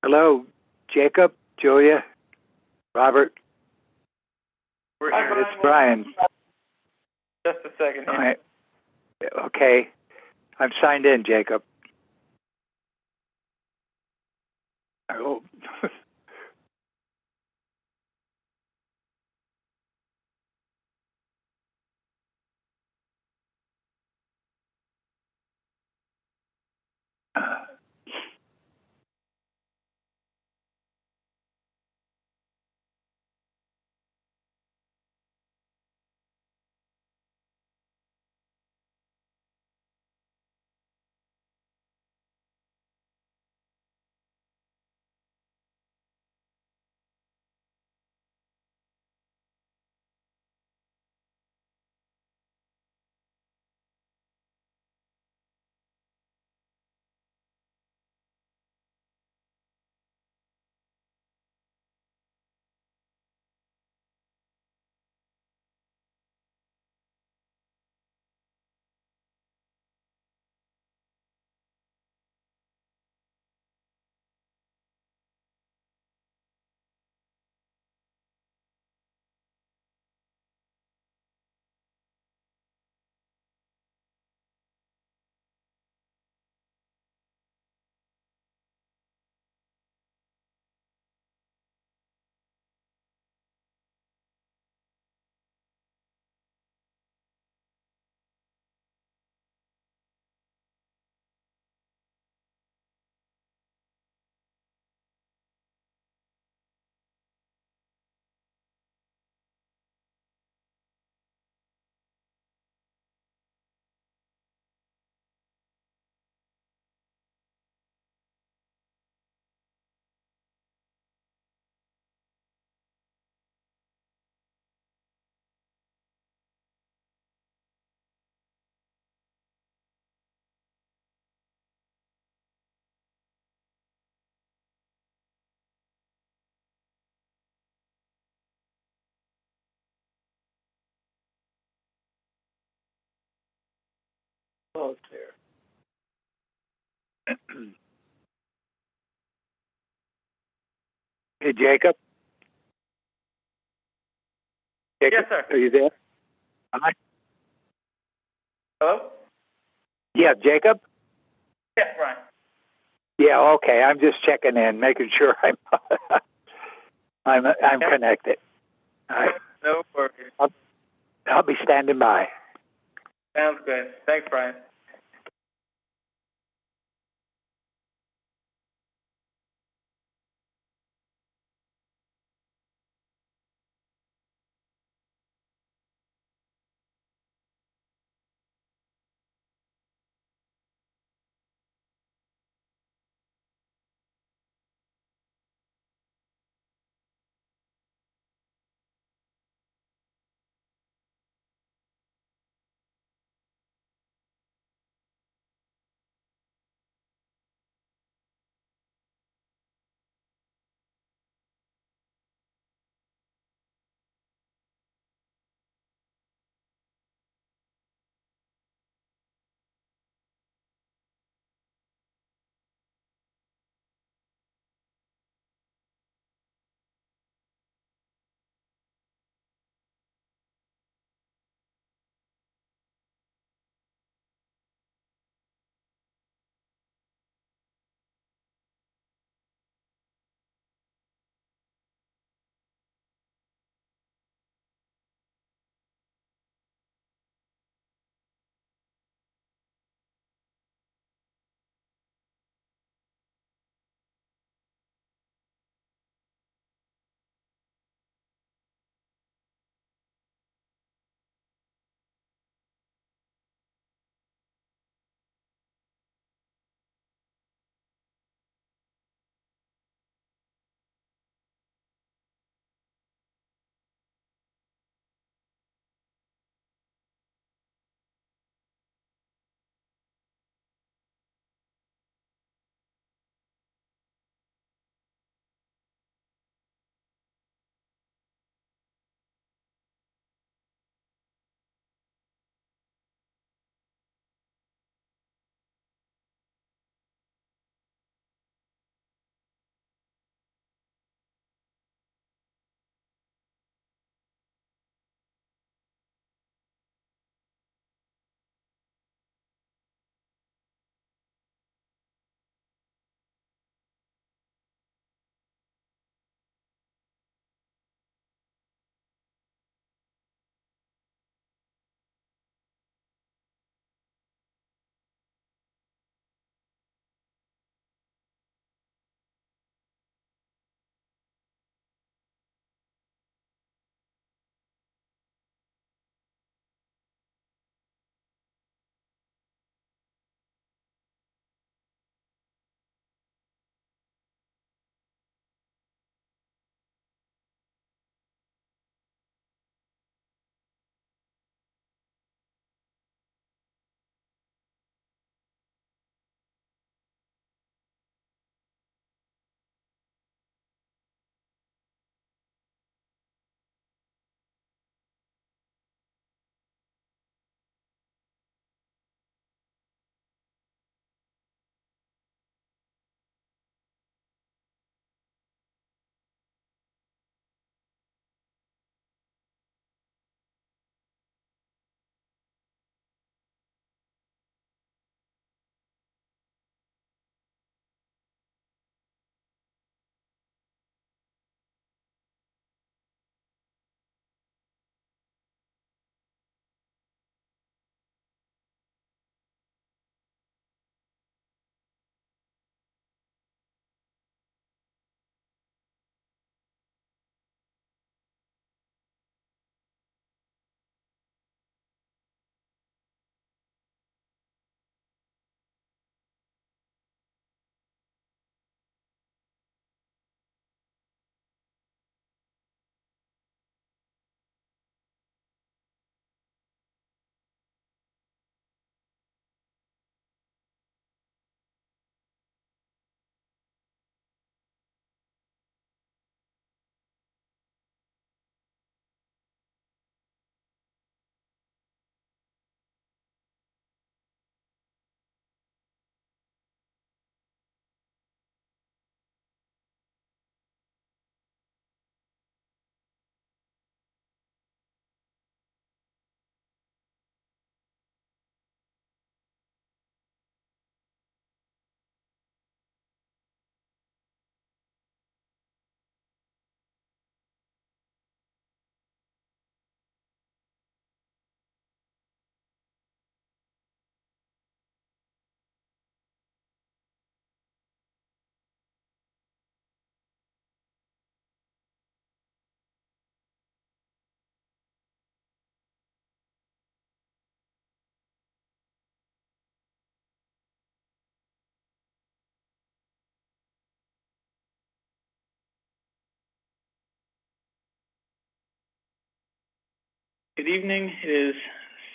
Hello, Jacob, Julia, Robert. We're here. It's Brian. Just a second. All right. Okay. I'm signed in, Jacob. I hope. Close here. Hey, Jacob. Jacob, Yes, sir. Are you there? Hi. Hello? Yeah, Jacob. Yes, Brian. Yeah. Okay. I'm just checking in, making sure I'm connected. All right. No worries. I'll be standing by. Sounds good. Thanks, Brian. Good evening. It is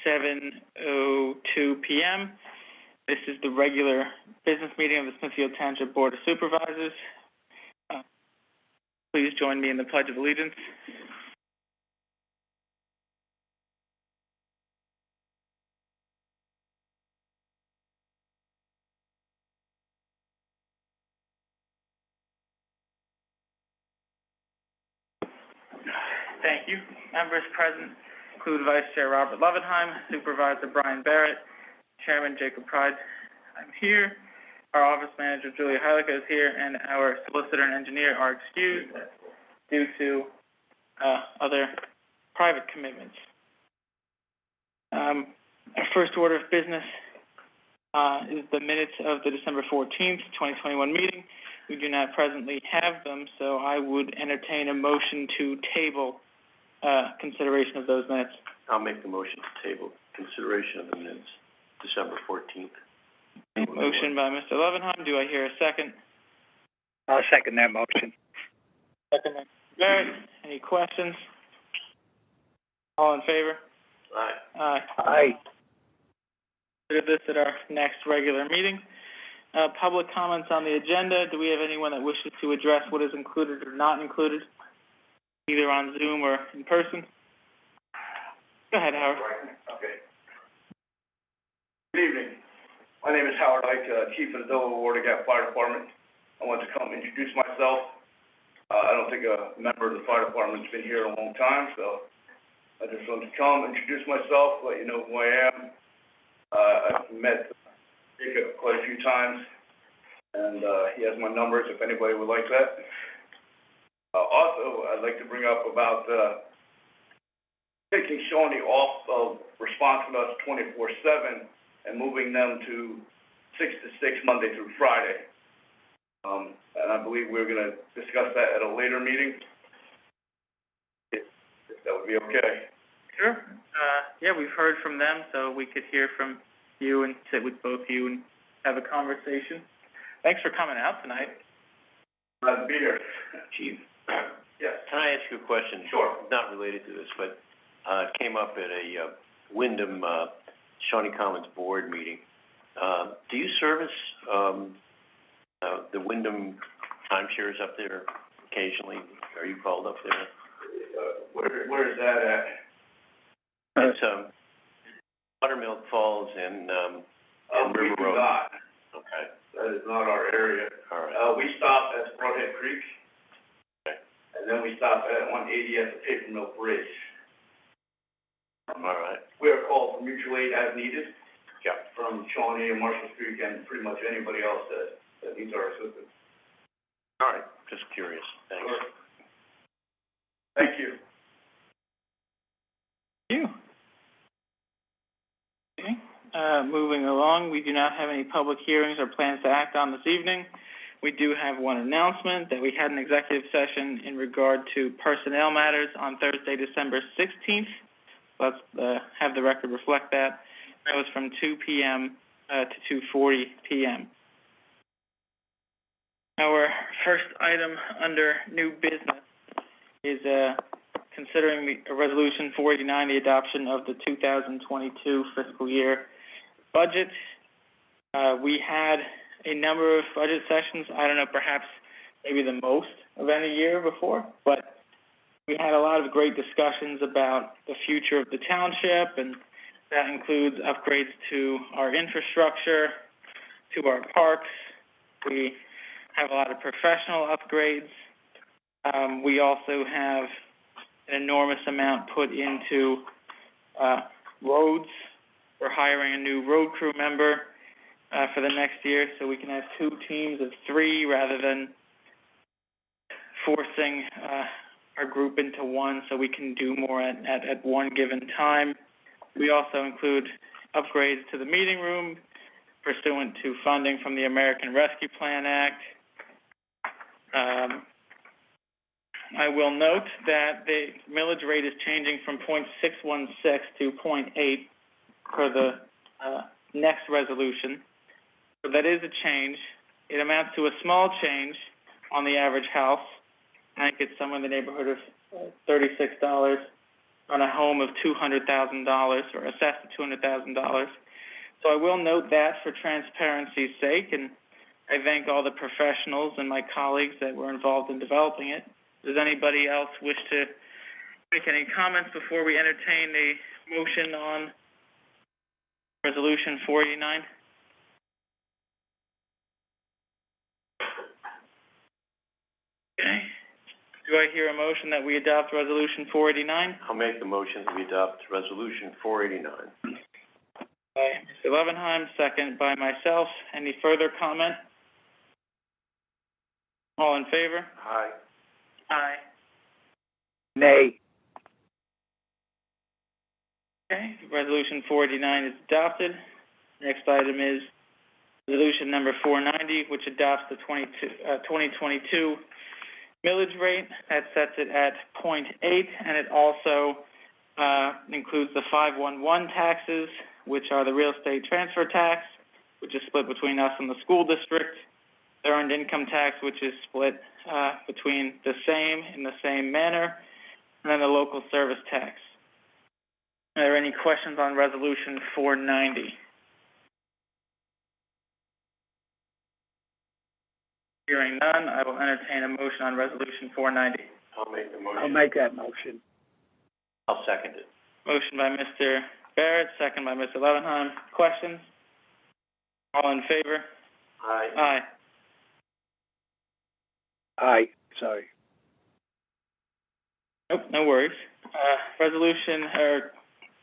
7:02 p.m. This is the regular business meeting of the Smithfield Township Board of Supervisors. Please join me in the Pledge of Allegiance. Thank you. Members present include Vice Chair Robert Levenheim, Supervisor Brian Barrett, Chairman Jacob Pride. I'm here. Our Office Manager Julia Heilicke is here, and our Solicitor and Engineer are excused due to other private commitments. Our first order of business is the minutes of the December 14th, 2021 meeting. We do not presently have them, so I would entertain a motion to table consideration of those minutes. I'll make the motion to table consideration of the minutes, December 14th. Motion by Mr. Levenheim. Do I hear a second? I'll second that motion. Second by Mr. Barrett. Any questions? All in favor? Aye. Aye. Aye. Consider this at our next regular meeting. Public comments on the agenda. Do we have anyone that wishes to address what is included or not included, either on Zoom or in person? Go ahead, Howard. Okay. Good evening. My name is Howard Ike, Chief of the Delaware Gap Fire Department. I want to come introduce myself. I don't think a member of the fire department's been here a long time, so I just want to come introduce myself, let you know who I am. I've met Jacob quite a few times, and he has my numbers if anybody would like that. Also, I'd like to bring up about taking Shawnee off of response with us 24/7 and moving them to 6 to 6 Monday through Friday. And I believe we're going to discuss that at a later meeting, if that would be okay. Sure. Yeah, we've heard from them, so we could hear from you and sit with both you and have a conversation. Thanks for coming out tonight. Glad to be here. Chief, Yes. can I ask you a question? Sure. Not related to this, but it came up at a Wyndham Shawnee Commons board meeting. Do you service the Wyndham timeshares up there occasionally? Are you called up there? Where is that at? It's Buttermilk Falls and We River do Road. not. Okay. That is not our area. All right. We stop at Broadhead Creek. Okay. And then we stop at 180 at the Paper Mill Bridge. All right. We are called for mutual aid as needed. Yeah. From Shawnee and Marshall Creek and pretty much anybody else that needs our assistance. All right. Just curious. Thanks. Sure. Thank you. Thank you. Okay. Moving along, we do not have any public hearings or plans to act on this evening. We do have one announcement that we had an executive session in regard to personnel matters on Thursday, December 16th. Let's have the record reflect that. That was from 2 p.m. To 2:40 p.m. Our first item under new business is considering a resolution 489, the adoption of the 2022 fiscal year budget. We had a number of budget sessions. I don't know, perhaps maybe the most of any year before, but we had a lot of great discussions about the future of the township, and that includes upgrades to our infrastructure, to our parks. We have a lot of professional upgrades. We also have an enormous amount put into roads. We're hiring a new road crew member for the next year, so we can have 2 teams of 3 rather than forcing our group into one, so we can do more at one given time. We also include upgrades to the meeting room pursuant to funding from the American Rescue Plan Act. I will note that the millage rate is changing from .616 to .8 for the next resolution. So that is a change. It amounts to a small change on the average house. I think it's somewhere in the neighborhood of $36 on a home of $200,000, or assessed at $200,000. So I will note that for transparency's sake, and I thank all the professionals and my colleagues that were involved in developing it. Does anybody else wish to make any comments before we entertain a motion on Resolution 489? Okay. Do I hear a motion that we adopt Resolution 489? I'll make the motion that we adopt Resolution 489. By Mr. Levenheim, second by myself. Any further comment? All in favor? Aye. Aye. Nay. Okay, Resolution 489 is adopted. Next item is Resolution number 490, which adopts the 2022 millage rate. That sets it at 0.8, and it also includes the 511 taxes, which are the real estate transfer tax, which is split between us and the school district, the earned income tax, which is split between in the same manner, and then the local service tax. Are there any questions on Resolution 490? Hearing none, I will entertain a motion on Resolution 490. I'll make the motion. I'll make that motion. I'll second it. Motion by Mr. Barrett, second by Mr. Levenheim. Questions? All in favor? Aye. Aye. Aye, sorry. Nope, no worries.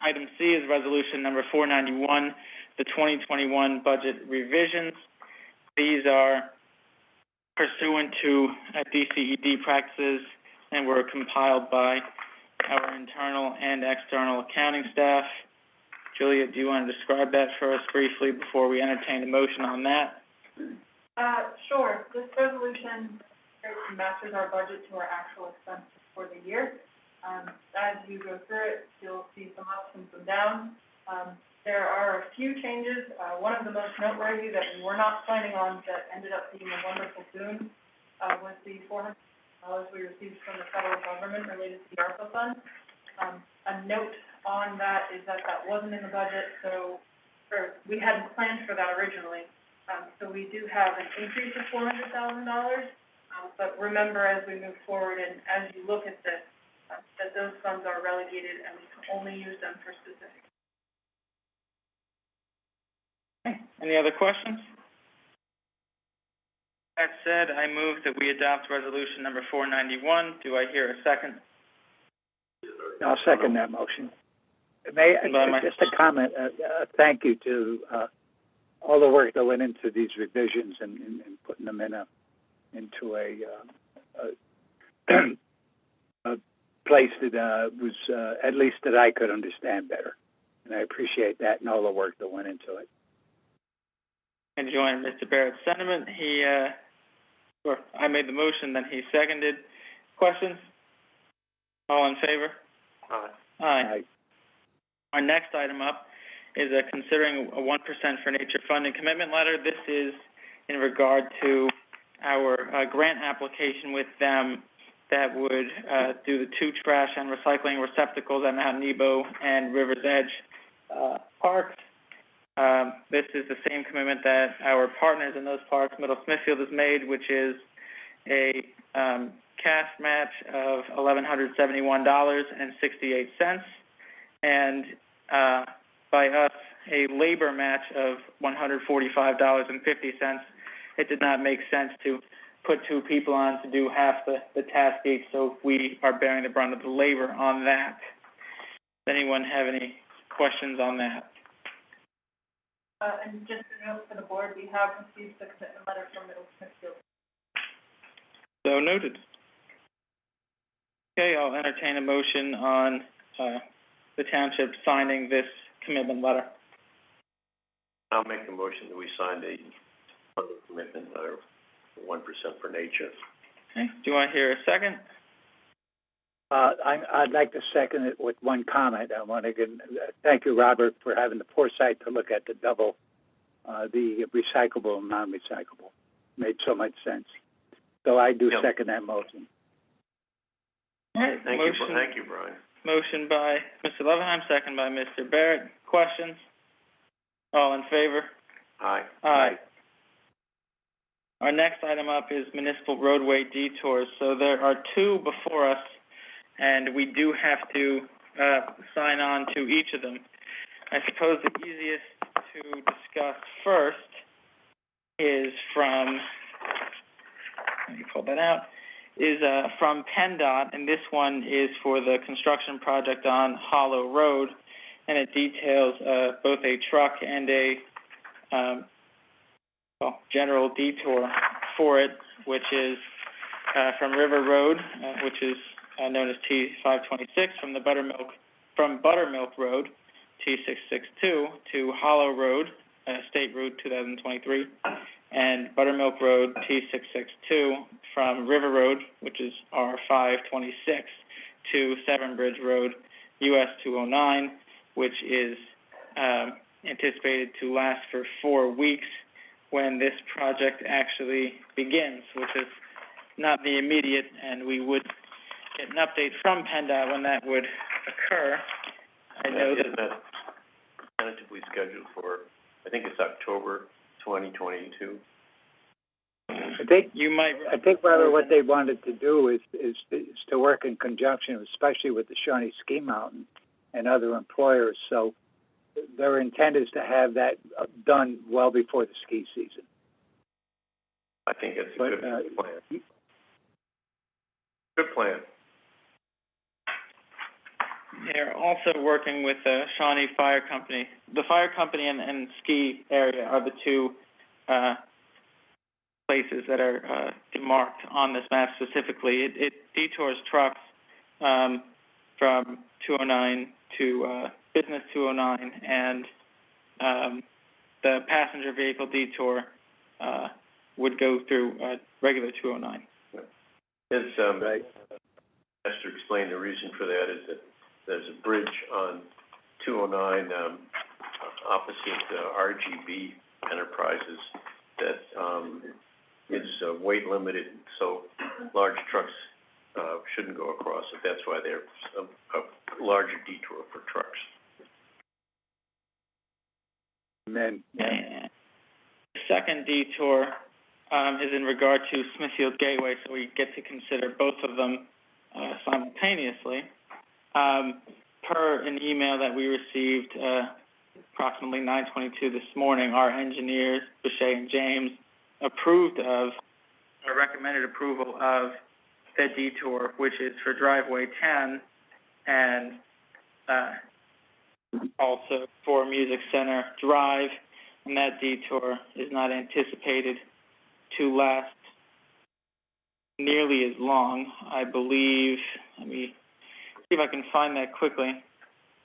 Item C is Resolution number 491, the 2021 budget revisions. These are pursuant to DCED practices and were compiled by our internal and external accounting staff. Julia, do you want to describe that for us briefly before we entertain a motion on that? Sure. This resolution matches our budget to our actual expenses for the year. As you go through it, you'll see some ups and some downs. There are a few changes. One of the most noteworthy that we were not planning on that ended up being a wonderful boon was the $400 we received from the federal government related to the ARPA fund. A note on that is that wasn't in the budget, we hadn't planned for that originally. So we do have an increase of $400,000, but remember as we move forward and as you look at this, that those funds are relegated and we can only use them for specific. Okay. Any other questions? That said, I move that we adopt Resolution number 491. Do I hear a second? I'll second that motion. Just a comment, thank you to all the work that went into these revisions and putting them into a place that was at least that I could understand better. And I appreciate that and all the work that went into it. And join Mr. Barrett's sentiment. I made the motion, then he seconded. Questions? All in favor? Aye. Aye. Our next item up is considering a 1% for Nature funding commitment letter. This is in regard to our grant application with them that would do the 2 trash and recycling receptacles at Mount Nebo and River's Edge parks. This is the same commitment that our partners in those parks, Middle Smithfield, has made, which is a cash match of $1,171.68, and by us, a labor match of $145.50. It did not make sense to put 2 people on to do half the task each, so we are bearing the brunt of the labor on that. Does anyone have any questions on that? And just a note for the board, we have received the commitment letter from Middle Smithfield. So noted. Okay, I'll entertain a motion on the township signing this commitment letter. I'll make the motion that we signed a funding commitment letter for 1% for nature. Okay, do I hear a second? I'd like to second it with one comment. I want to thank you, Robert, for having the foresight to look at the double, the recyclable and non-recyclable. Made so much sense. So I do second that motion. All right, Thank you, Brian. Motion by Mr. Levenheim, second by Mr. Barrett. Questions? All in favor? Aye. Aye. Our next item up is municipal roadway detours. So there are two before us, and we do have to sign on to each of them. I suppose the easiest to discuss first is from, let me pull that out, is from PennDOT, and this one is for the construction project on Hollow Road, and it details both a truck and a general detour for it, which is from River Road, which is known as T526, from Buttermilk Road, T662, to Hollow Road, State Route 2023, and Buttermilk Road, T662, from River Road, which is R526, to Severn Bridge Road, US 209, which is anticipated to last for 4 weeks when this project actually begins, which is not the immediate, and we would get an update from PennDOT when that would occur. I know Isn't that tentatively scheduled for, I think it's October 2022? I think rather what they wanted to do is to work in conjunction, especially with the Shawnee Ski Mountain and other employers. So their intent is to have that done well before the ski season. I think it's a good plan. Good plan. They're also working with the Shawnee Fire Company. The fire company and ski area are the two places that are demarked on this map specifically. It detours trucks from 209 to Business 209, and the passenger vehicle detour would go through regular 209. Right. Just to explain the reason for that is that there's a bridge on 209 opposite RGB Enterprises that is weight limited, so large trucks shouldn't go across it. That's why there's a larger detour for trucks. Amen. The second detour is in regard to Smithfield Gateway, so we get to consider both of them simultaneously. Per an email that we received approximately 9:22 this morning, our engineers, Boucher and James, recommended approval of the detour, which is for driveway 10, and also for Music Center Drive, and that detour is not anticipated to last nearly as long. I believe, let me see if I can find that quickly,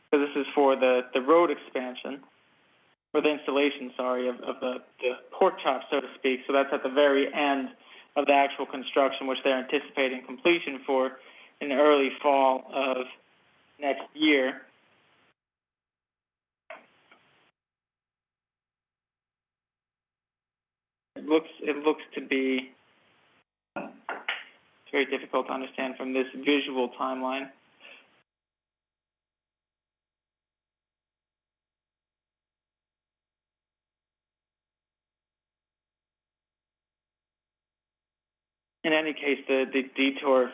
because this is for the road expansion, or the installation, of the pork chop, so to speak. So that's at the very end of the actual construction, which they're anticipating completion for in the early fall of next year. It looks to be, it's very difficult to understand from this visual timeline. In any case, the detour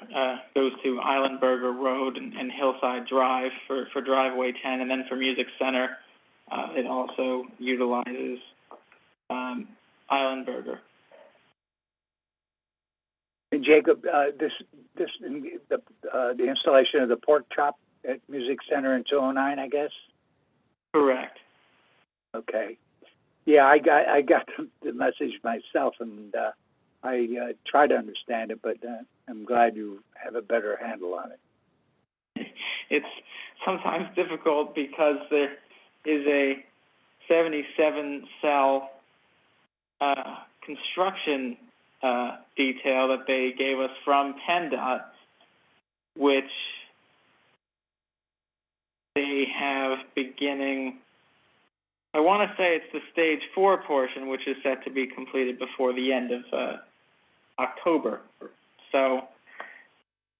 goes to Islandberger Road and Hillside Drive for driveway 10, and then for Music Center, it also utilizes Islandberger. And Jacob, the installation of the pork chop at Music Center in 209, I guess? Correct. Okay. Yeah, I got the message myself, and I try to understand it, but I'm glad you have a better handle on it. It's sometimes difficult because there is a 77-cell construction detail that they gave us from PennDOT, which they have beginning, I want to say it's the stage 4 portion, which is set to be completed before the end of October. So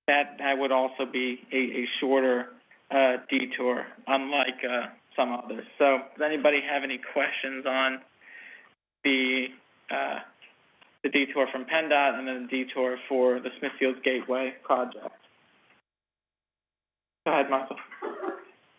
that would also be a shorter detour, unlike, some others. So, does anybody have any questions on the detour from PennDOT and then the detour for the Smithfield Gateway project? Go ahead, Martha.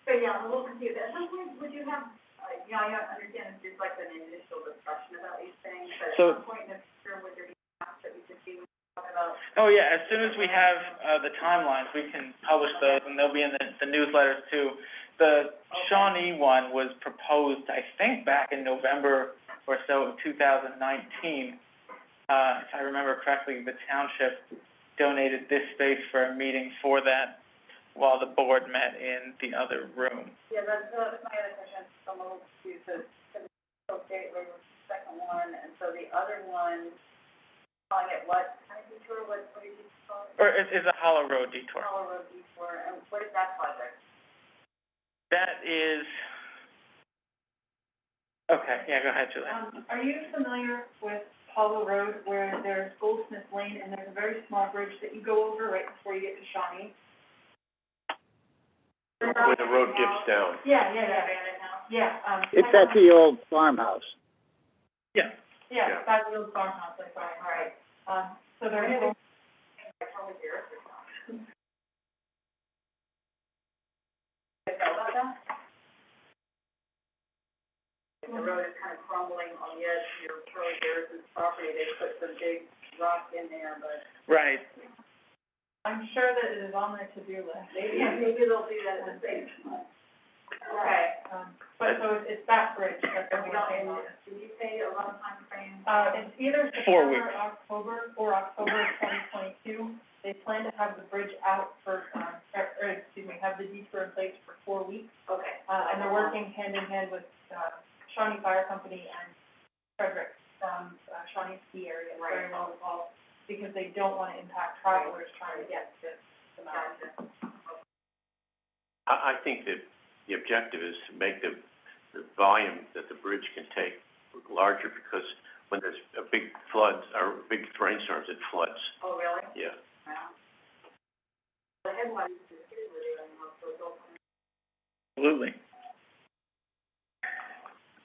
So, yeah, I'm a little confused. At some point, would you have, I understand there's like an initial discussion about these things, but So- at some point in the future, would there be maps that we could see about? Oh, yeah, as soon as we have, the timelines, we can publish those, and they'll be in the newsletters too. The Shawnee one was proposed, I think, back in November or so of 2019. If I remember correctly, the township donated this space for a meeting for that while the board met in the other room. Yeah, that's my other question. I'm a little confused. The Gateway was the second one, and so the other one, calling it what kind of detour? What did you call it? Or it's a Hollow Road detour. Hollow Road detour, and what is that project? That is, okay, yeah, go ahead, Julie. Are you familiar with Hollow Road where there's Goldsmith Lane and there's a very small bridge that you go over right before you get to Shawnee? Where the road dips down. Yeah. It's at the old farmhouse. Yeah. Yeah, that's the old farmhouse, I'm sorry, all right. So there's a... The road is kind of crumbling on the edge of your Charlie Garrison's property. They put some big rock in there, but... Right. I'm sure that it is on their to-do list. Maybe they'll do that in the same month. Okay, but so it's that bridge that they're working on. Did you say a long time frame? It's either 4 weeks. September, October, or October 2022. They plan to have the bridge out for, have the detour in place for 4 weeks. Okay. And they're working hand in hand with, Shawnee Fire Company and Frederick from, Shawnee Ski area, very well involved, because they don't want to impact travelers trying to get to the mountain. I think that the objective is to make the volume that the bridge can take larger, because when there's a big floods, or big rainstorms, it floods. Oh, really? Yeah. Wow. The headline is really Absolutely.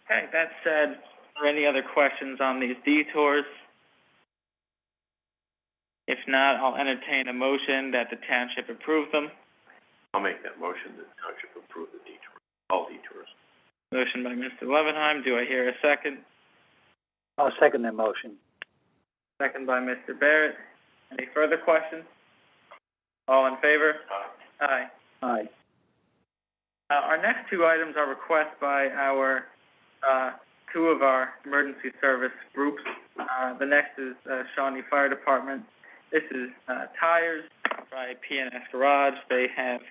Okay, that said, are there any other questions on these detours? If not, I'll entertain a motion that the township approve them. I'll make that motion that the township approve the detour, all detours. Motion by Mr. Levenheim. Do I hear a second? I'll second that motion. Second by Mr. Barrett. Any further questions? All in favor? Aye. Aye. Our next two items are requests by our, two of our emergency service groups. The next is, Shawnee Fire Department. This is, tires by PNS Garage. They have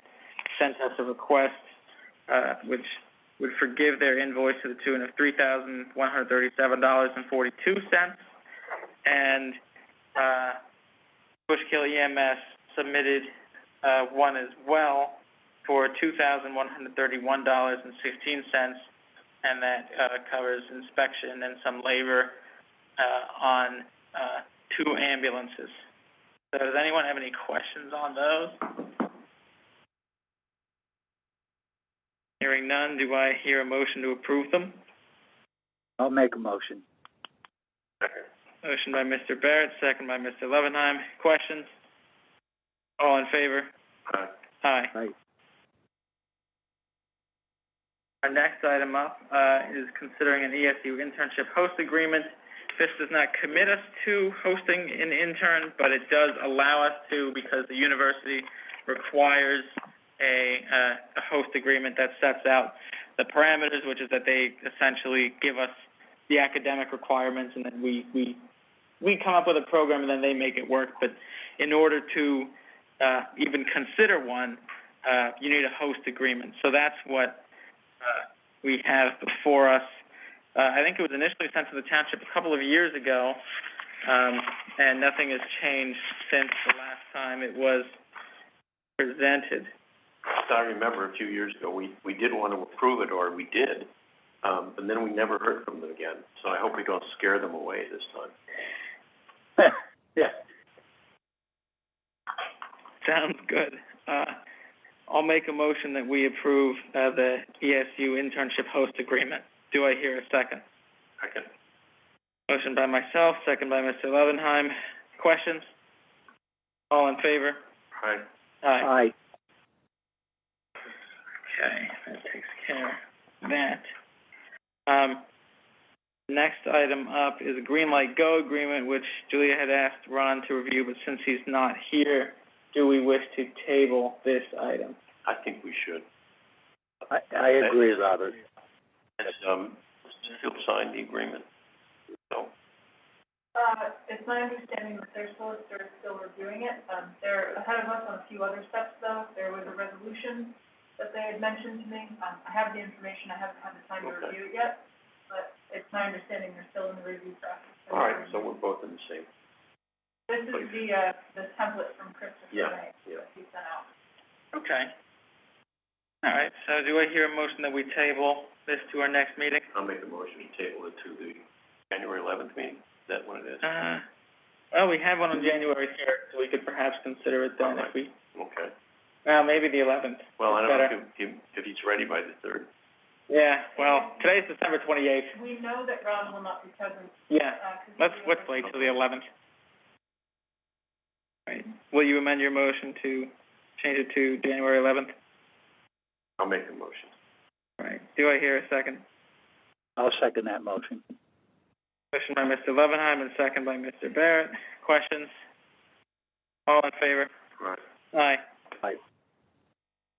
sent us a request, which would forgive their invoice to the tune of $3,137.42. And, Bushkill EMS submitted, one as well for $2,131.16, and that, covers inspection and some labor, on, 2 ambulances. So does anyone have any questions on those? Hearing none, do I hear a motion to approve them? I'll make a motion. Second. Motion by Mr. Barrett, second by Mr. Levenheim. Questions? All in favor? Aye. Aye. Aye. Our next item up, is considering an ESU internship host agreement. This does not commit us to hosting an intern, but it does allow us to, because the university requires a host agreement that sets out the parameters, which is that they essentially give us the academic requirements, and then we come up with a program, and then they make it work. But in order to even consider one, you need a host agreement. So that's what we have before us. I think it was initially sent to the township a couple of years ago, and nothing has changed since the last time it was presented. So I remember a few years ago, we did want to approve it, or we did, and then we never heard from them again. So I hope we don't scare them away this time. Yeah. Sounds good. I'll make a motion that we approve, the ESU internship host agreement. Do I hear a second? Second. Motion by myself, second by Mr. Levenheim. Questions? All in favor? Aye. Aye. Okay, that takes care of that. Next item up is a Green Light Go agreement, which Julia had asked Ron to review, but since he's not here, do we wish to table this item? I think we should. I agree, Robert. Has, Smithfield signed the agreement? No. It's my understanding that their solicitor is still reviewing it. They're ahead of us on a few other steps, though. There was a resolution that they had mentioned to me. I have the information. I haven't had the time to review it yet, but it's my understanding they're still in the review process. All right, so we're both in the same. This is the template from Christopher May that he sent out. Okay. All right, so do I hear a motion that we table this to our next meeting? I'll make a motion to table it to the January 11th meeting. Is that what it is? Well, we have one on January 3rd, so we could perhaps consider it then if we, Okay. maybe the 11th. Well, I don't Better. know if he's ready by the 3rd. Yeah, well, today's December 28th. We know that Ron will not be present, Yeah, 'cause let's wait till the 11th. All right, will you amend your motion to change it to January 11th? I'll make the motion. All right, do I hear a second? I'll second that motion. Motion by Mr. Levenheim and second by Mr. Barrett. Questions? All in favor? Right. Aye. Aye.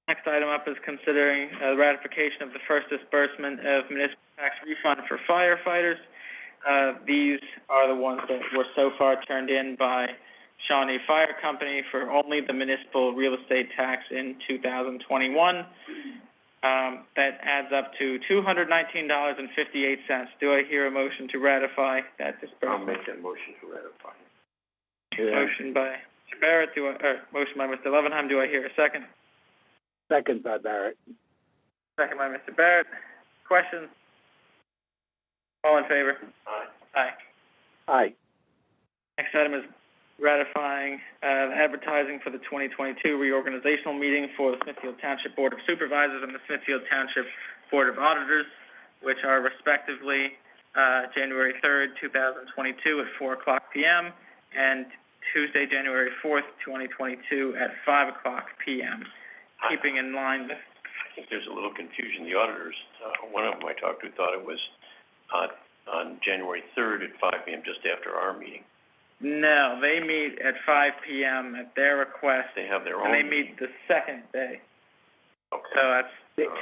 Next item up is considering ratification of the first disbursement of municipal tax refund for firefighters. These are the ones that were so far turned in by Shawnee Fire Company for only the municipal real estate tax in 2021. That adds up to $219.58. Do I hear a motion to ratify that disbursement? I'll make that motion to ratify. Motion by Mr. Barrett, motion by Mr. Levenheim, do I hear a second? Second by Barrett. Second by Mr. Barrett. Questions? All in favor? Aye. Aye. Aye. Next item is ratifying, advertising for the 2022 reorganizational meeting for the Smithfield Township Board of Supervisors and the Smithfield Township Board of Auditors, which are respectively, January 3rd, 2022 at 4:00 p.m. and Tuesday, January 4th, 2022 at 5:00 p.m. Keeping in line with... I think there's a little confusion. The auditors, one of them I talked to thought it was on January 3rd at 5 p.m., just after our meeting. No, they meet at 5 p.m. at their request. They have their own. And they meet the second day. Okay. So that's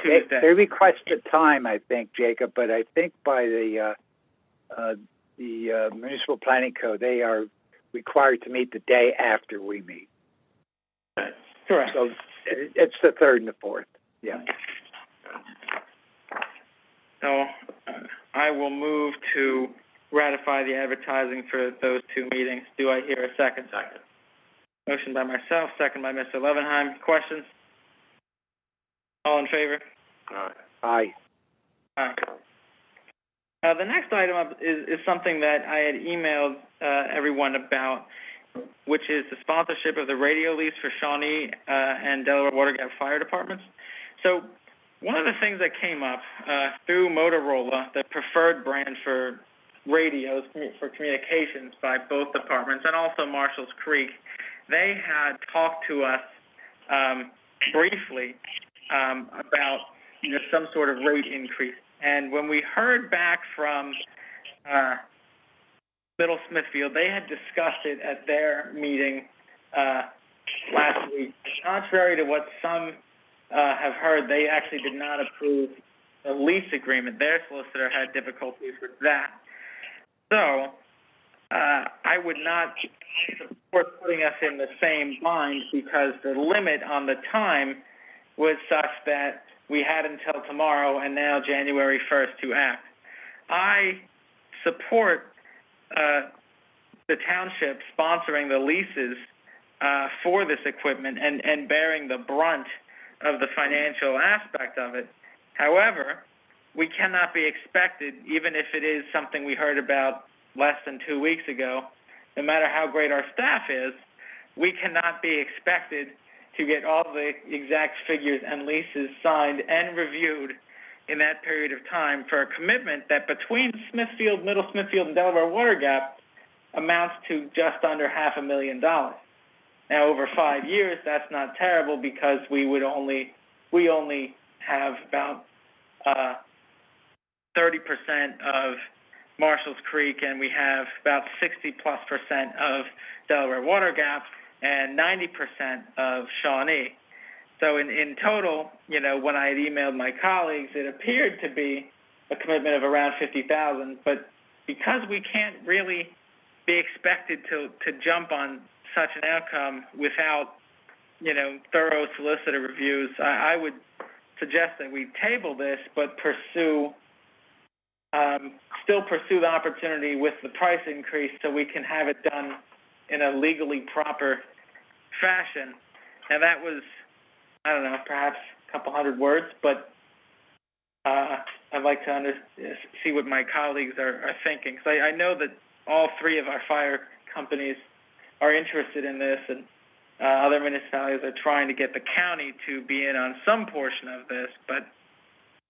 Tuesday. They request a time, I think, Jacob, but I think by the municipal planning code, they are required to meet the day after we meet. Correct. So it's the 3rd and the 4th, yeah. So, I will move to ratify the advertising for those two meetings. Do I hear a second? Second. Motion by myself, second by Mr. Levenheim. Questions? All in favor? Aye. Aye. The next item up is something that I had emailed everyone about, which is the sponsorship of the radio lease for Shawnee and Delaware Water Gap Fire Departments. So, one of the things that came up through Motorola, the preferred brand for radios for communications by both departments, and also Marshall's Creek, they had talked to us briefly about some sort of rate increase. And when we heard back from Middle Smithfield, they had discussed it at their meeting last week. Contrary to what some have heard, they actually did not approve the lease agreement. Their solicitor had difficulties with that. So, I would not support putting us in the same bind because the limit on the time was such that we had until tomorrow and now January 1st to act. I support the township sponsoring the leases for this equipment and bearing the brunt of the financial aspect of it. However, we cannot be expected, even if it is something we heard about less than 2 weeks ago, no matter how great our staff is, we cannot be expected to get all the exact figures and leases signed and reviewed in that period of time for a commitment that between Smithfield, Middle Smithfield, and Delaware Water Gap amounts to just under $500,000. Now, over 5 years, that's not terrible because we only have about 30% of Marshall's Creek, and we have about 60+% of Delaware Water Gap and 90% of Shawnee. So in total, when I had emailed my colleagues, it appeared to be a commitment of around $50,000. But because we can't really be expected to jump on such an outcome without, thorough solicitor reviews, I would suggest that we table this, but still pursue the opportunity with the price increase so we can have it done in a legally proper fashion. And that was, I don't know, perhaps a couple hundred words, but I'd like to see what my colleagues are thinking. So I know that all three of our fire companies are interested in this, and other municipalities are trying to get the county to be in on some portion of this, but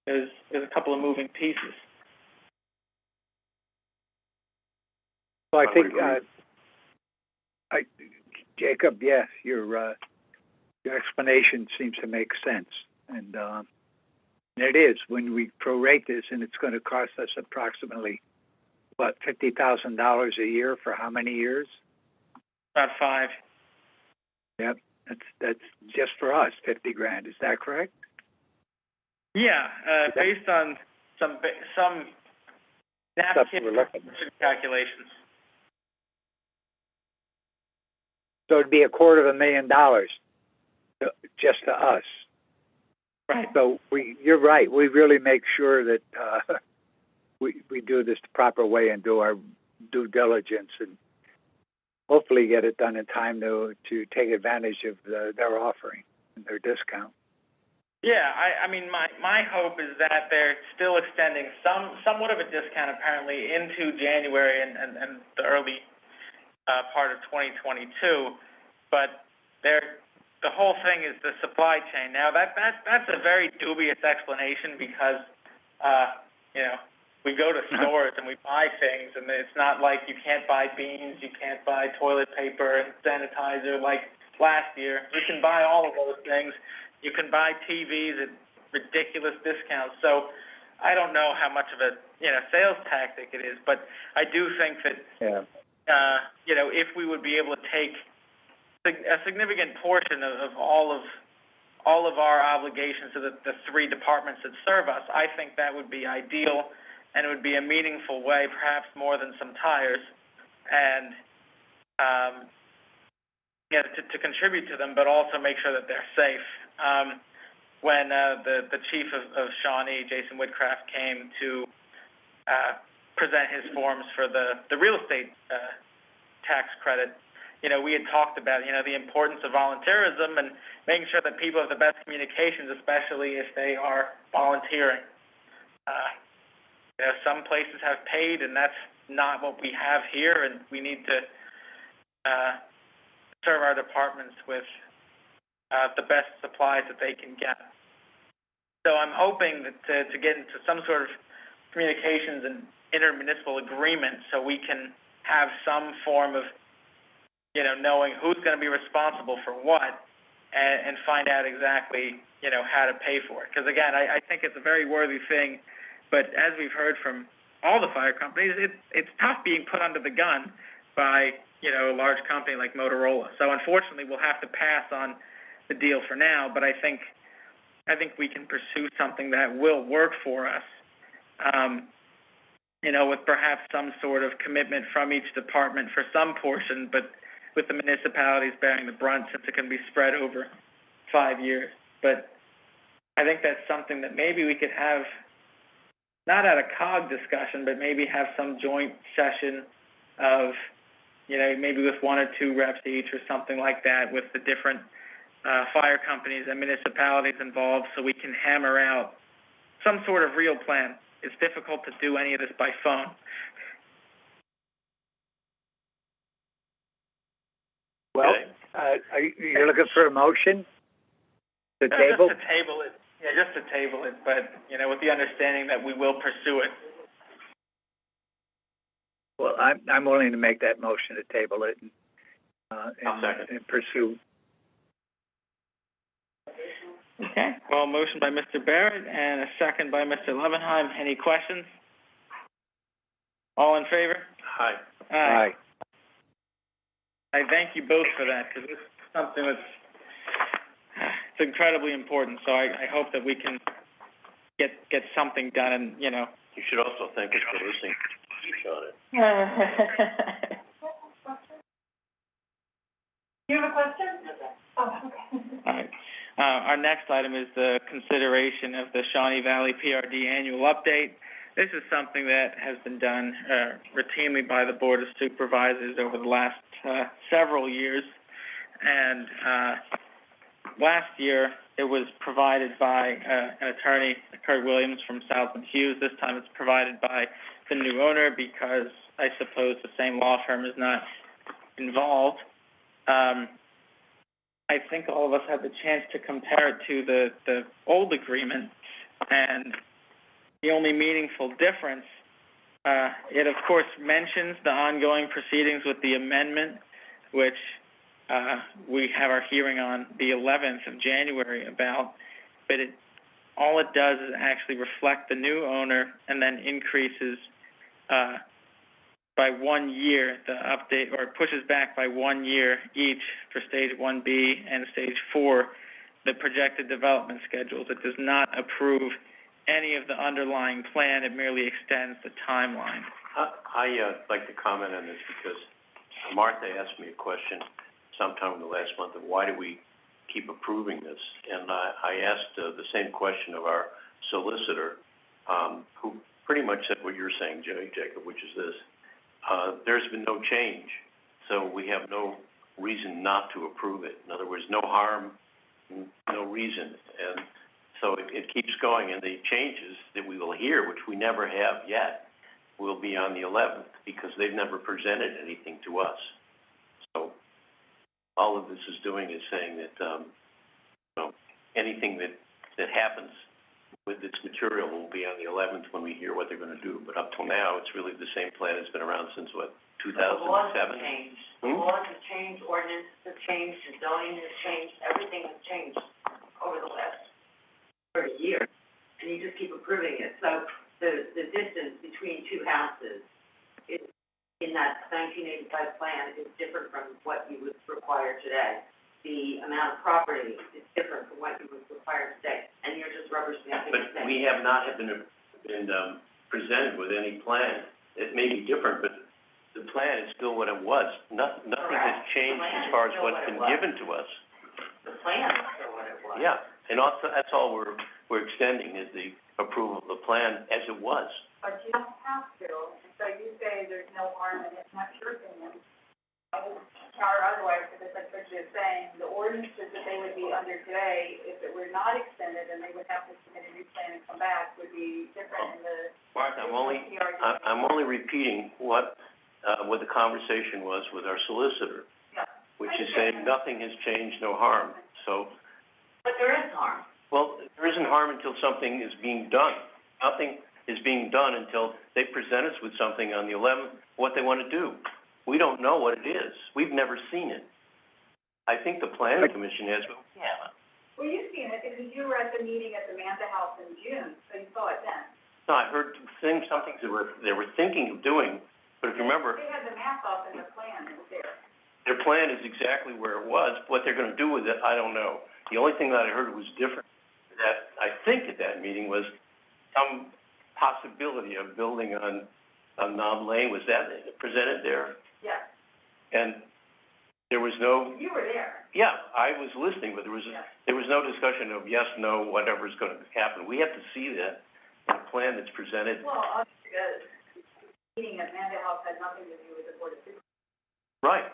there's a couple of moving pieces. Well, I think, Jacob, yes, your explanation seems to make sense, and it is when we prorate this, and it's going to cost us approximately $50,000 a year for how many years? About 5. Yep, that's just for us, $50,000. Is that correct? Yeah, based on some napkin calculations. So it'd be $250,000 just to us. Right. So you're right. We really make sure that we do this the proper way and do our due diligence and hopefully get it done in time to take advantage of their offering and their discount. Yeah, I mean, my hope is that they're still extending somewhat of a discount apparently into January and the early part of 2022, but the whole thing is the supply chain. Now that's a very dubious explanation because we go to stores and we buy things, and it's not like you can't buy beans, you can't buy toilet paper and sanitizer like last year. You can buy all of those things. You can buy TVs at ridiculous discounts. So I don't know how much of a sales tactic it is, but I do think that if we would be able to take a significant portion of all of our obligations to the three departments that serve us, I think that would be ideal, and it would be a meaningful way, perhaps more than some tires, and to contribute to them, but also make sure that they're safe. When the chief of Shawnee, Jason Whitcraft, came to present his forms for the real estate tax credit, we had talked about the importance of volunteerism and making sure that people have the best communications, especially if they are volunteering. Some places have paid, and that's not what we have here, and we need to serve our departments with the best supplies that they can get. So I'm hoping that to get into some sort of communications and intermunicipal agreement so we can have some form of, knowing who's going to be responsible for what and find out exactly, how to pay for it. Because, again, I think it's a very worthy thing, but as we've heard from all the fire companies, it's tough being put under the gun by, a large company like Motorola. So, unfortunately, we'll have to pass on the deal for now, but I think we can pursue something that will work for us, with perhaps some sort of commitment from each department for some portion, but with the municipalities bearing the brunt since it can be spread over 5 years. But I think that's something that maybe we could have, not at a COG discussion, but maybe have some joint session of, maybe with 1 or 2 reps each or something like that with the different fire companies and municipalities involved so we can hammer out some sort of real plan. It's difficult to do any of this by phone. Well, You're looking for a motion? The table? Just to table it, just to table it, but, with the understanding that we will pursue it. Well, I'm willing to make that motion to table it I'll second. and pursue. Okay, well, motion by Mr. Barrett and a second by Mr. Levenheim. Any questions? All in favor? Aye. Aye. I thank you both for that, because this is something that's, it's incredibly important, so I hope that we can get something done and, You should also thank us for listening on it. You have a question? Oh, okay. All right. Our next item is the consideration of the Shawnee Valley PRD annual update. This is something that has been done routinely by the Board of Supervisors over the last several years. And last year, it was provided by an attorney, Kurt Williams from Southland Hughes. This time it's provided by the new owner because I suppose the same law firm is not involved. I think all of us had the chance to compare it to the old agreement, and the only meaningful difference, it of course mentions the ongoing proceedings with the amendment, which we have our hearing on the 11th of January about, but all it does is actually reflect the new owner and then increases by 1 year the update, or it pushes back by 1 year each for Stage 1B and Stage 4, the projected development schedules. It does not approve any of the underlying plan. It merely extends the timeline. I'd like to comment on this because Martha asked me a question sometime in the last month of why do we keep approving this? And I asked the same question of our solicitor, who pretty much said what you're saying, Jacob, which is this. There's been no change, so we have no reason not to approve it. In other words, no harm, no reason. And so it keeps going, and the changes that we will hear, which we never have yet, will be on the 11th because they've never presented anything to us. So all of this is doing is saying that anything that happens with this material will be on the 11th when we hear what they're going to do. But up till now, it's really the same plan that's been around since, 2007? The laws have changed. The laws have changed, ordinances have changed, zoning has changed, everything has changed over the last 30 years, and you just keep approving it. So the distance between two houses is, in that 1985 plan, is different from what you would require today. The amount of property is different from what you would require today, and you're just rubber stamping it. But we have not been presented with any plan. It may be different, but the plan is still what it was. Nothing has changed as far as what's been given to us. The plan is still what it was. Yeah, and also, that's all we're extending is the approval of the plan as it was. But you don't have to, and so you say there's no harm in it, not your opinion. I would counter otherwise, because like Richard is saying, the ordinances that they would be under today, if it were not extended and they would have to submit a new plan and come back, would be different in the. Mark, I'm only repeating what the conversation was with our solicitor, Yeah. which is saying nothing has changed, no harm. So. But there is harm. Well, there isn't harm until something is being done. Nothing is being done until they present us with something on the 11th, what they want to do. We don't know what it is. We've never seen it. I think the planning commission has, but we haven't. Well, you've seen it, because you were at the meeting at the Manta House in June, so you saw it then. No, I heard some things they were thinking of doing, but if you remember, They had the map up in the plan, it was there. their plan is exactly where it was. What they're gonna do with it, I don't know. The only thing that I heard was different, that I think at that meeting was some possibility of building on Knob Lane. Was that presented there? Yes, And there was no, you were there. yeah, I was listening, but there was no discussion of yes, no, whatever's gonna happen. We have to see that in a plan that's presented. Well, obviously, the meeting at Manta House had nothing to do with the Board of Supervisors. Right,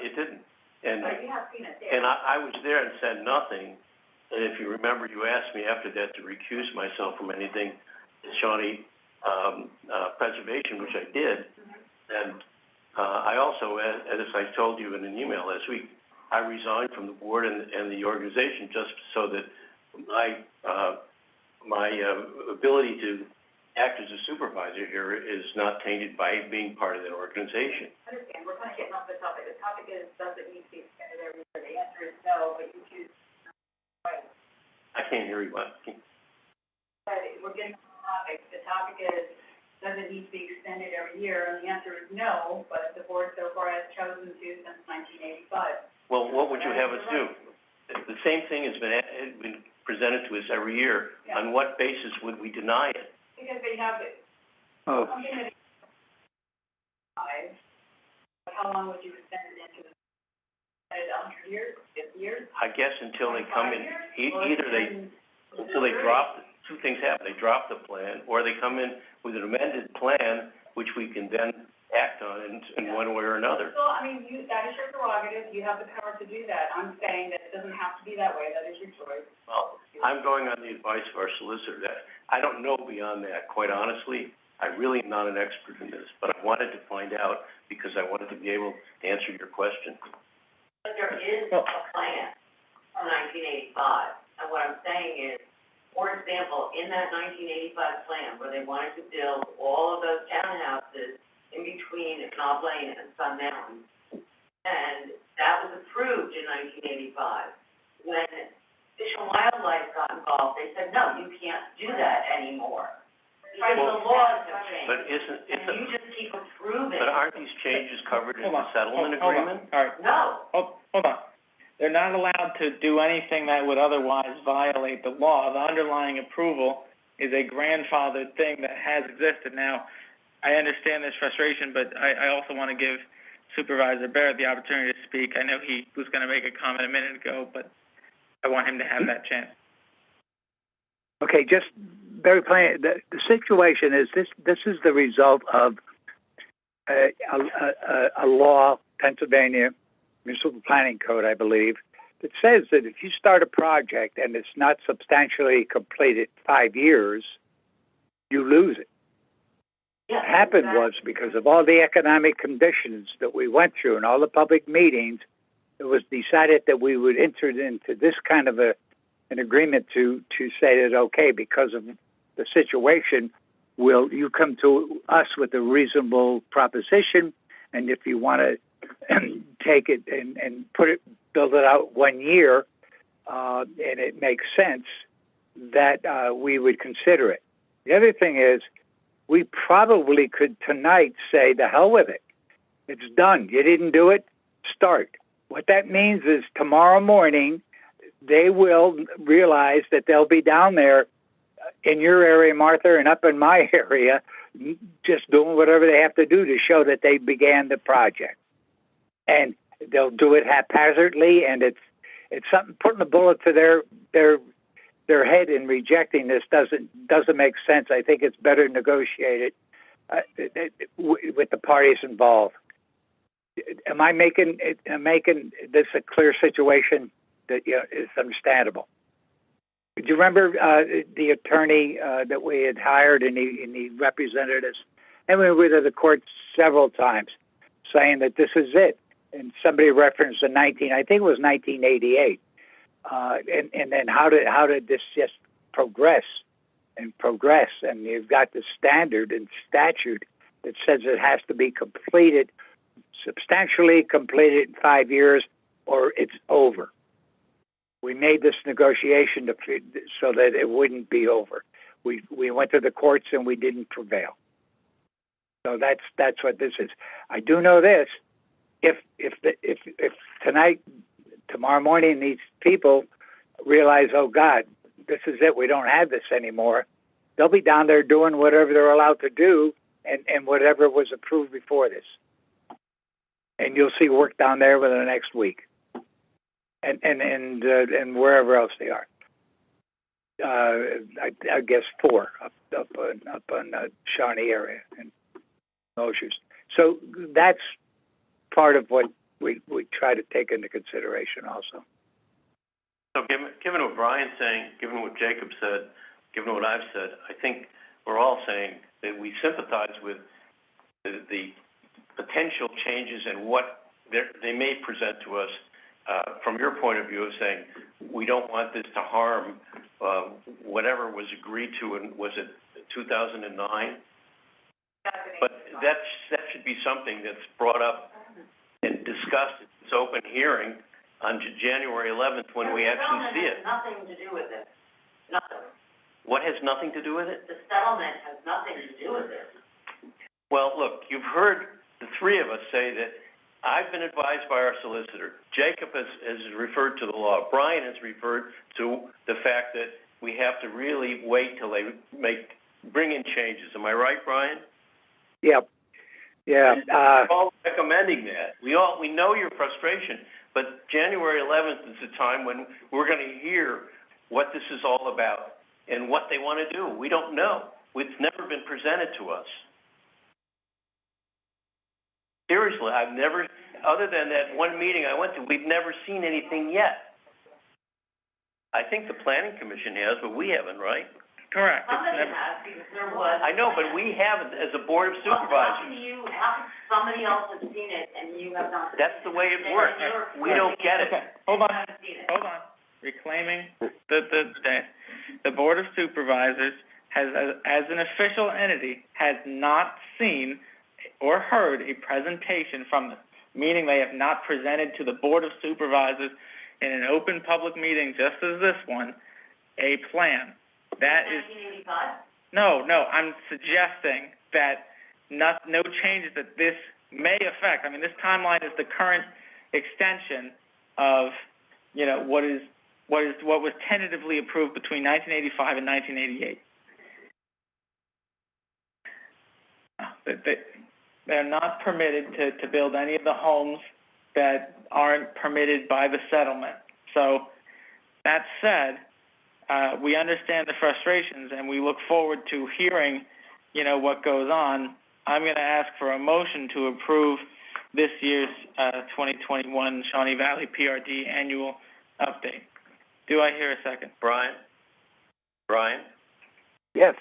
it didn't. And, But you have seen it there. and I was there and said nothing. And if you remember, you asked me after that to recuse myself from anything Shawnee, preservation, which I did. And, I also, as I told you in an email last week, I resigned from the board and the organization just so that my ability to act as a supervisor here is not tainted by being part of that organization. I understand, we're kind of getting off the topic. The topic is, does it need to be extended every year? The answer is no, but you choose, right? I can't hear you, what? But we're getting off the topic. The topic is, does it need to be extended every year? And the answer is no, but the board so far has chosen to since 1985. Well, what would you have us do? The same thing has been presented to us every year. Yeah. On what basis would we deny it? Because they have it. Oh, Something that is five, how long would you extend it into? 100 years, 50 years? I guess until they come in, either until they Or drop, two things happen. They drop the plan, or they come in with an amended plan, which we can then act on in one way or another. So, I mean, that is your prerogative, you have the power to do that. I'm saying that it doesn't have to be that way, that is your choice. Well, I'm going on the advice of our solicitor. That I don't know beyond that, quite honestly. I really am not an expert in this, but I wanted to find out because I wanted to be able to answer your question. But there is a plan from 1985, and what I'm saying is, for example, in that 1985 plan, where they wanted to build all of those townhouses in between Knob Lane and Sun Mountain, and that was approved in 1985. When Fish and Wildlife got involved, they said, no, you can't do that anymore. Because the laws have changed. But And you just keep approving. but aren't these changes covered in Hold the on, settlement hold on. agreement? All right, No. hold on. They're not allowed to do anything that would otherwise violate the law. The underlying approval is a grandfathered thing that has existed. Now, I understand this frustration, but I also want to give Supervisor Barrett the opportunity to speak. I know he was going to make a comment a minute ago, but I want him to have that chance. okay, just very plain, the situation is this is the result of a law, Pennsylvania Municipal Planning Code, I believe, that says that if you start a project and it's not substantially completed 5 years, you lose it. What happened was, because of all the economic conditions that we went through and all the public meetings, it was decided that we would enter into this kind of an agreement to say that, okay, because of the situation, you come to us with a reasonable proposition, and if you want to take it and build it out 1 year, and it makes sense, that we would consider it. The other thing is, we probably could tonight say, the hell with it. It's done. You didn't do it, start. What that means is tomorrow morning, they will realize that they'll be down there in your area, Martha, and up in my area, just doing whatever they have to do to show that they began the project. And they'll do it haphazardly, and it's something, putting a bullet to their head in rejecting this doesn't make sense. I think it's better negotiated with the parties involved. Am I making this a clear situation that is understandable? Do you remember the attorney that we had hired, and he represented us, and we were to the court several times, saying that this is it. And somebody referenced the I think it was 1988. And then how did this just progress? And you've got the standard and statute that says it has to be completed, substantially completed in 5 years, or it's over. We made this negotiation so that it wouldn't be over. We went to the courts and we didn't prevail. So that's what this is. I do know this: if tonight, tomorrow morning, these people realize, oh God, this is it, we don't have this anymore, they'll be down there doing whatever they're allowed to do and whatever was approved before this. And you'll see work down there within the next week. And wherever else they are. I guess 4 up on Shawnee area and Moshes. So that's part of what we try to take into consideration also. So given what Brian's saying, given what Jacob said, given what I've said, I think we're all saying that we sympathize with the potential changes and what they may present to us from your point of view of saying, we don't want this to harm, whatever was agreed to in, was it 2009? But that should be something that's brought up and discussed at this open hearing on January 11th when we actually see it. The settlement has nothing to do with it. Nothing. What has nothing to do with it? The settlement has nothing to do with it. Well, look, you've heard the three of us say that I've been advised by our solicitor. Jacob has referred to the law. Brian has referred to the fact that we have to really wait till they bring in changes. Am I right, Brian? Yep. Yeah. We're all recommending that. We know your frustration, but January 11th is the time when we're going to hear what this is all about and what they want to do. We don't know. It's never been presented to us. Seriously, I've never, other than that one meeting I went to, we've never seen anything yet. I think the planning commission has, but we haven't, right? Correct. Somebody has, because there was. I know, but we haven't as a board of supervisors. How can somebody else have seen it and you have not? That's the way it works. We don't get it. Okay, hold on. Reclaiming the Board of Supervisors has, as an official entity, has not seen or heard a presentation from them, meaning they have not presented to the Board of Supervisors in an open public meeting, just as this one, a plan. That is. 1985? No, I'm suggesting that no changes that this may affect. I mean, this timeline is the current extension of, what was tentatively approved between 1985 and 1988. They're not permitted to build any of the homes that aren't permitted by the settlement. So, that said, we understand the frustrations, and we look forward to hearing, what goes on. I'm going to ask for a motion to approve this year's 2021 Shawnee Valley PRD annual update. Do I hear a second? Brian? Yes.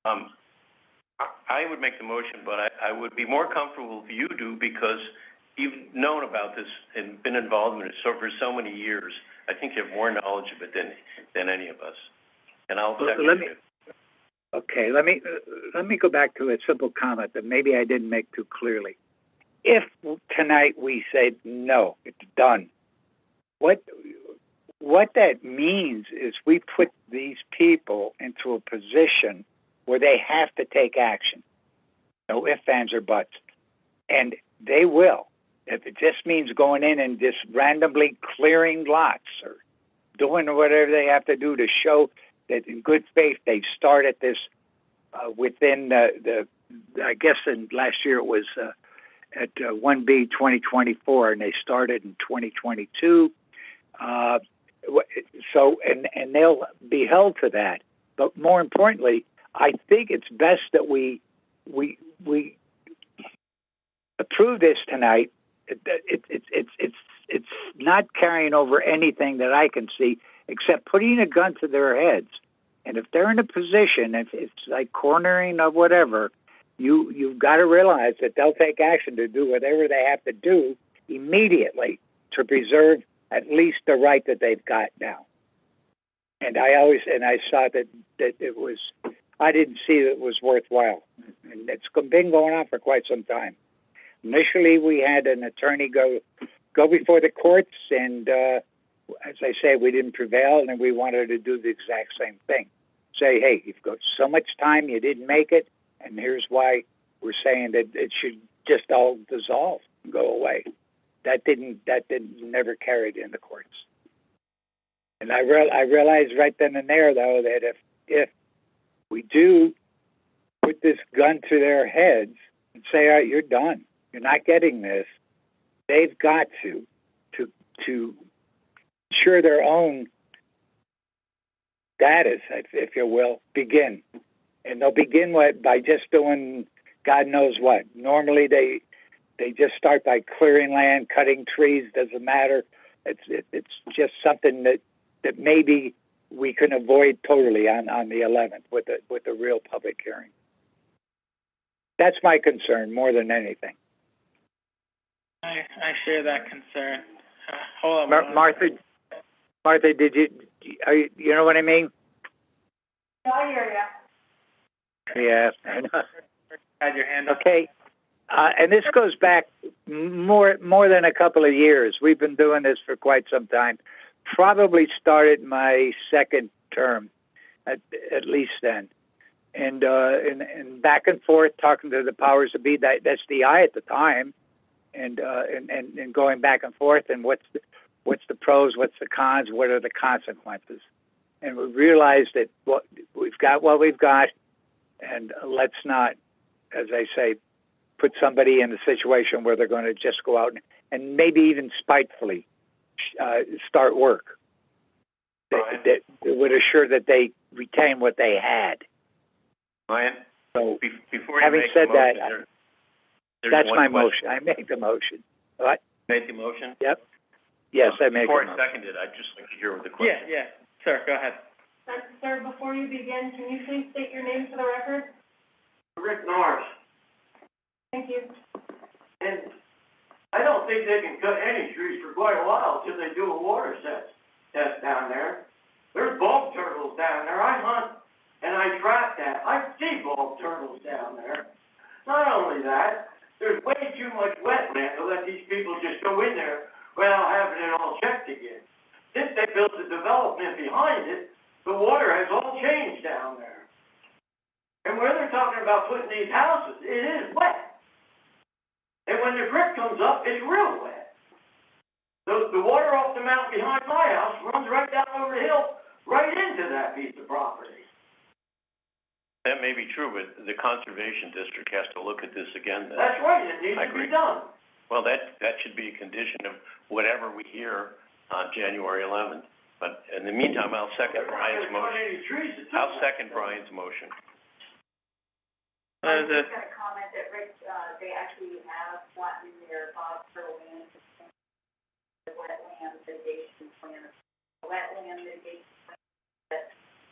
I would make the motion, but I would be more comfortable if you do, because you've known about this and been involved in it for so many years. I think you have more knowledge of it than any of us. And I'll second it. Okay, let me go back to a simple comment that maybe I didn't make too clearly. If tonight we say no, it's done, what that means is we put these people into a position where they have to take action. No ifs, ands, or buts. And they will. If it just means going in and just randomly clearing lots or doing whatever they have to do to show that in good faith they've started this within I guess in last year it was at 1B 2024, and they started in 2022. So they'll be held to that. But more importantly, I think it's best that we approve this tonight. It's not carrying over anything that I can see, except putting a gun to their heads. And if they're in a position, if it's like cornering or whatever, you've got to realize that they'll take action to do whatever they have to do immediately to preserve at least the right that they've got now. And I saw that it was, I didn't see that it was worthwhile. And it's been going on for quite some time. Initially, we had an attorney go before the courts, and as I say, we didn't prevail, and we wanted to do the exact same thing. Say, hey, you've got so much time, you didn't make it, and here's why we're saying that it should just all dissolve and go away. That didn't never carried in the courts. And I realized right then and there, though, that if we do put this gun to their heads and say, all right, you're done, you're not getting this, they've got to ensure their own status, if you will, begin. And they'll begin by just doing God knows what. Normally they just start by clearing land, cutting trees, doesn't matter. It's just something that maybe we can avoid totally on the 11th with the real public hearing. That's my concern more than anything. I share that concern. Hold on. Martha, did you know what I mean? Yeah, I hear ya. Yeah, I know. Had your hand up. Okay, and this goes back more than a couple of years. We've been doing this for quite some time. Probably started my second term, at least then. And back and forth talking to the powers that be, that's the I at the time, and going back and forth, and what's the pros, what's the cons, what are the consequences, and we realized that we've got, and let's not, as I say, put somebody in a situation where they're going to just go out and maybe even spitefully start work that would assure that they retain what they had. Ryan, So, before you having make said the motion, that, there's that's one my question. motion. I made the motion. What? Made the motion? Yep. Yes, I made the Before motion. I seconded, I'd just like to hear the question. Yeah, sir, go ahead. Sir, before you begin, can you please state your name for the record? Rick Norris, Thank you. and I don't think they can cut any trees for quite a while till they do a water test down there. There's bog turtles down there. I hunt and I trap that. I see bog turtles down there. Not only that, there's way too much wetland to let these people just go in there without having it all checked again. Since they built the development behind it, the water has all changed down there. And where they're talking about putting these houses, it is wet. And when the creek comes up, it's real wet. The water off the mountain behind my house runs right down over the hill, right into that piece of property. That may be true, but the Conservation District has to look at this again then. That's right, it needs I to agree. be done. Well, that should be a condition of whatever we hear on January 11th. But in the meantime, I'll second Brian's motion. I'll second Brian's motion. I was just gonna comment that Rick, they actually have gotten their bog turtle in, the wetland mitigation plan,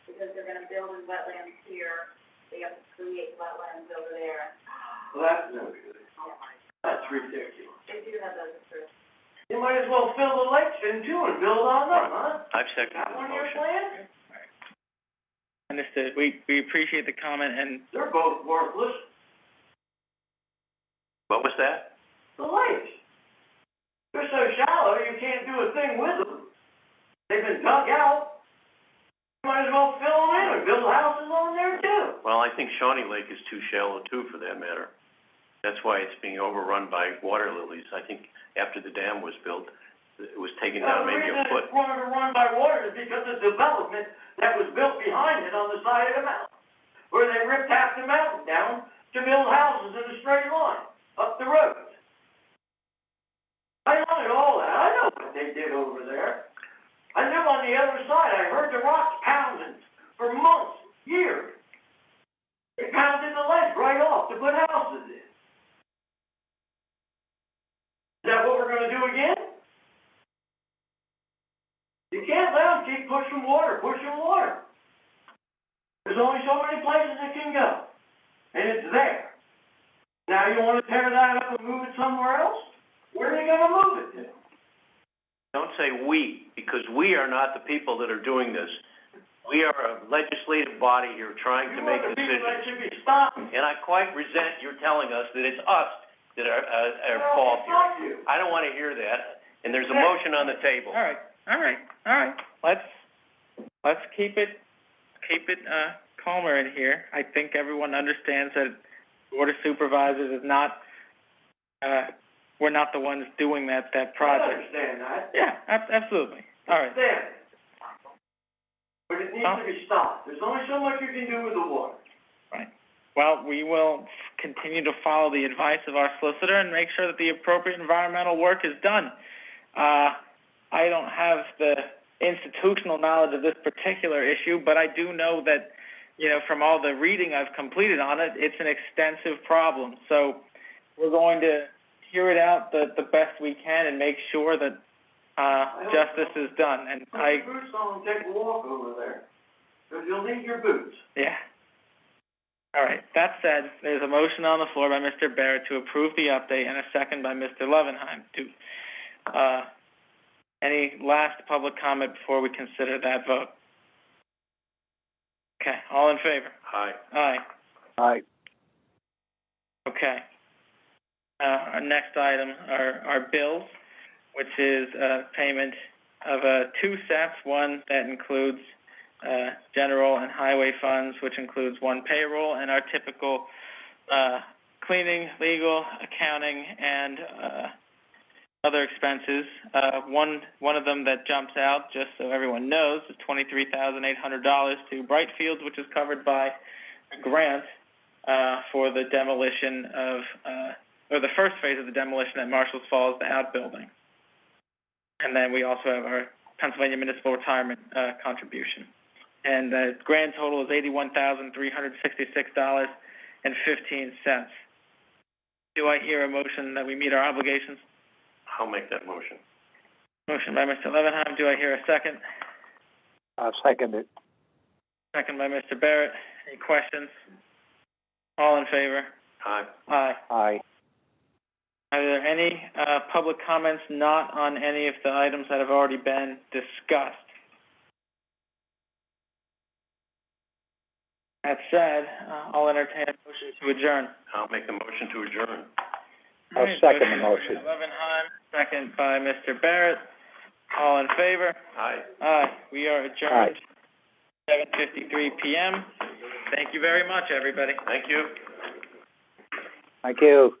because they're gonna build in wetlands here, they have to create wetlands over there. Well, that's no good. That's ridiculous. They do have those restrictions. You might as well fill the lakes in too and build on them, huh? I've seconded That the one your motion. plan? Understood. We appreciate the comment, and They're both worthless. What was that? The lakes. They're so shallow, you can't do a thing with them. They've been dug out. You might as well fill them in and build houses on there too. Well, I think Shawnee Lake is too shallow too, for that matter. That's why it's being overrun by water lilies. I think after the dam was built, it was taken down maybe a foot. The reason it's run by water is because of the development that was built behind it on the side of the mountain, where they ripped half the mountain down to build houses in a straight line up the road. I know all that. I know what they did over there. I live on the other side. I heard the rocks pounding for months, years. They pounded the ledge right off to put houses in. Is that what we're gonna do again? You can't let them keep pushing water. There's only so many places it can go, and it's there. Now you wanna tear that up and move it somewhere else? Where are they gonna move it to? Don't say we, because we are not the people that are doing this. We are a legislative body here trying to make You are the people that decisions. should be stopped. And I quite resent your telling us that it's us that are at fault It's not here. you. I don't wanna hear that, and there's a motion on the table. all right. Let's keep it calmer in here. I think everyone understands that Board of Supervisors is not, we're not the ones doing that project. I understand that. Yeah, absolutely. All right. It's there. But it needs to be stopped. There's only so much you can do with the water. Right. Well, we will continue to follow the advice of our solicitor and make sure that the appropriate environmental work is done. I don't have the institutional knowledge of this particular issue, but I do know that, from all the reading I've completed on it, it's an extensive problem. So we're going to hear it out the best we can and make sure that justice is done. And Put your boots on and take a walk over there, because you'll need your boots. Yeah. All right. That said, there's a motion on the floor by Mr. Barrett to approve the update and a second by Mr. Levenheim to Any last public comment before we consider that vote? Okay, all in favor? Aye. Aye. Aye. Okay. Our next item are bills, which is, payment of, two sets. One that includes, general and highway funds, which includes one payroll, and our typical, cleaning, legal, accounting, and, other expenses. One of them that jumps out, just so everyone knows, is $23,800 to Brightfield, which is covered by a grant, for the demolition of, or the first phase of the demolition at Marshall's Falls, the outbuilding. And then we also have our Pennsylvania Municipal Retirement, contribution. And the grand total is $81,366.15. Do I hear a motion that we meet our obligations? I'll make that motion. Motion by Mr. Levenheim. Do I hear a second? I'll second it. Second by Mr. Barrett. Any questions? All in favor? Aye. Aye. Aye. Are there any, public comments not on any of the items that have already been discussed? That said, I'll entertain a motion to adjourn. I'll make a motion to adjourn. I'll second the motion. Mr. Levenheim, second by Mr. Barrett. All in favor? Aye. Aye. We are adjourned. 7:53 p.m. Thank you very much, everybody. Thank you. Thank you.